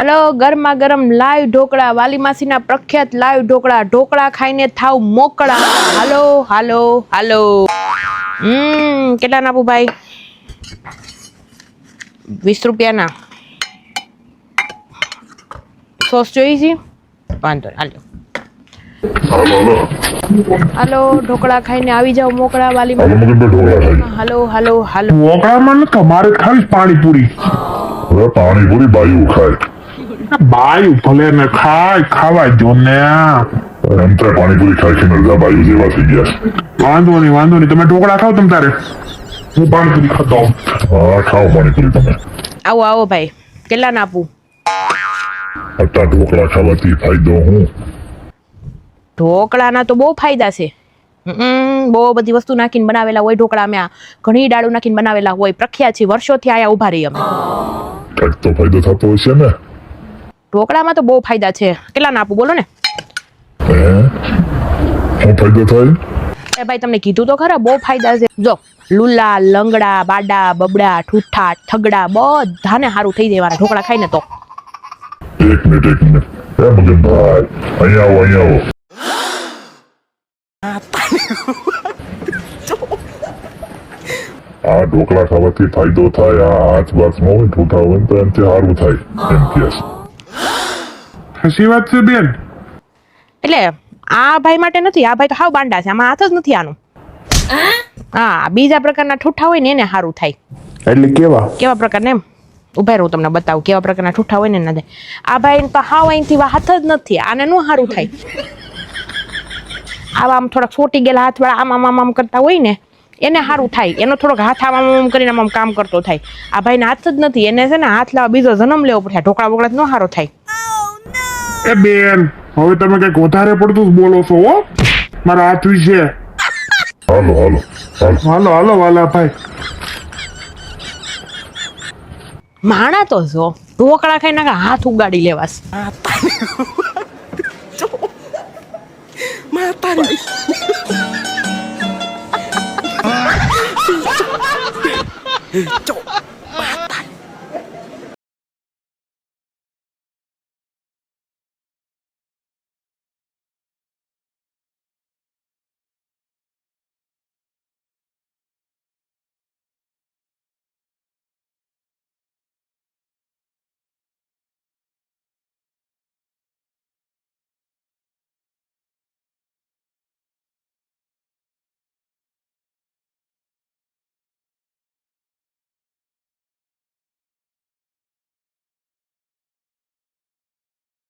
Hello, ગરમા ગરમ live dhokla, વાલી માસીના પ્રખ્યાત લાઈવ ઢોકળા. ઢોકળા ખાઈને થાવ મોકળા. હાલો હાલો હાલો. કેટલા ના આપું ભાઈ? 20 રૂપિયાના. સોસ જોઈ છે? વાંધો હાલો. હાલો, ઢોકળા ખાઈને આવી જાવ મોકળા, વાલી માસી. હાલો હાલો હાલો. મોકળામાં તમારે ખાલી પાણીપુરી. હવે પાણીપુરી બાયું ખાય. બાયું ભલે ને ખાવા જો ને. એમ તો પાણીપુરી ખાઈ મજા બાયું જેવા થઈ ગયા. વાંધો નહીં તમે ઢોકળા ખાવ તમ તારે, હું પાણીપુરી ખાતો આવું. હા ખાઓ પાણીપુરી તમે. આવો આવો ભાઈ, કેટલા ના આપું? અત્યારે ઢોકળા ખાવાથી ફાયદો હું? ઢોકળાના તો બહુ ફાયદા છે. બહુ બધી વસ્તુ નાખીને બનાવેલા હોય ઢોકળા. અમે ઘણી દાળો નાખીને બનાવેલા હોય. પ્રખ્યાત છે, વર્ષોથી આયા ઉભા રહી અમે. કંઈક તો ફાયદો થતો હશે ને? ઢોકળામાં તો બહુ ફાયદા છે. કેટલા ના આપું બોલો ને? શું ફાયદો થાય? એ ભાઈ તમને કીધું તો ખરા, બહુ ફાયદા છે. જો લુલા, લંગડા, બાડા, બબડા, ઠૂઠા, ઠગડા બધાને સારું થઈ જવાના ઢોકળા ખાઈને તો. એક મિનિટ. મગનભાઈ અહીંયા આવો. આ ઢોકળા ખાવાથી ફાયદો થાય. આ હાથ બાથ ન હોય, ઠૂઠા હોય તો એમથી સારું થાય એમ કે. હસી વાત છે બેન. એટલે આ ભાઈ માટે નથી, આ ભાઈ તો હાવ બાંડા છે, આમાં હાથ જ નથી આનું. હા, બીજા પ્રકારના ઠૂઠા હોય ને એને સારું થાય. એટલે કેવા પ્રકારના? એમ ઉભા રહું તમને બતાવું કેવા પ્રકારના ઠૂઠા હોય ને ના. આ ભાઈ તો હાવ અહીંથી હાથ જ નથી, આને નું સારું થાય. આવા આમ થોડાક છોટી ગયેલા હાથ વાળા આમ કરતા હોય ને એને સારું થાય. એનો થોડોક હાથ આમ કરીને આમ કામ કરતો થાય. આ ભાઈને હાથ જ નથી, એને છે ને હાથ લાવવા બીજો જન્મ લેવો પડે. ઢોકળા બોકળા નો સારો થાય. એ બેન હવે તમે કઈક વધારે પડતું જ બોલો છો હો મારા હાથ વિશે. હાલો વાલા ભાઈ. માણા તો જો ઢોકળા ખાઈ નાખા હાથ ઉગાડી લેવાસ.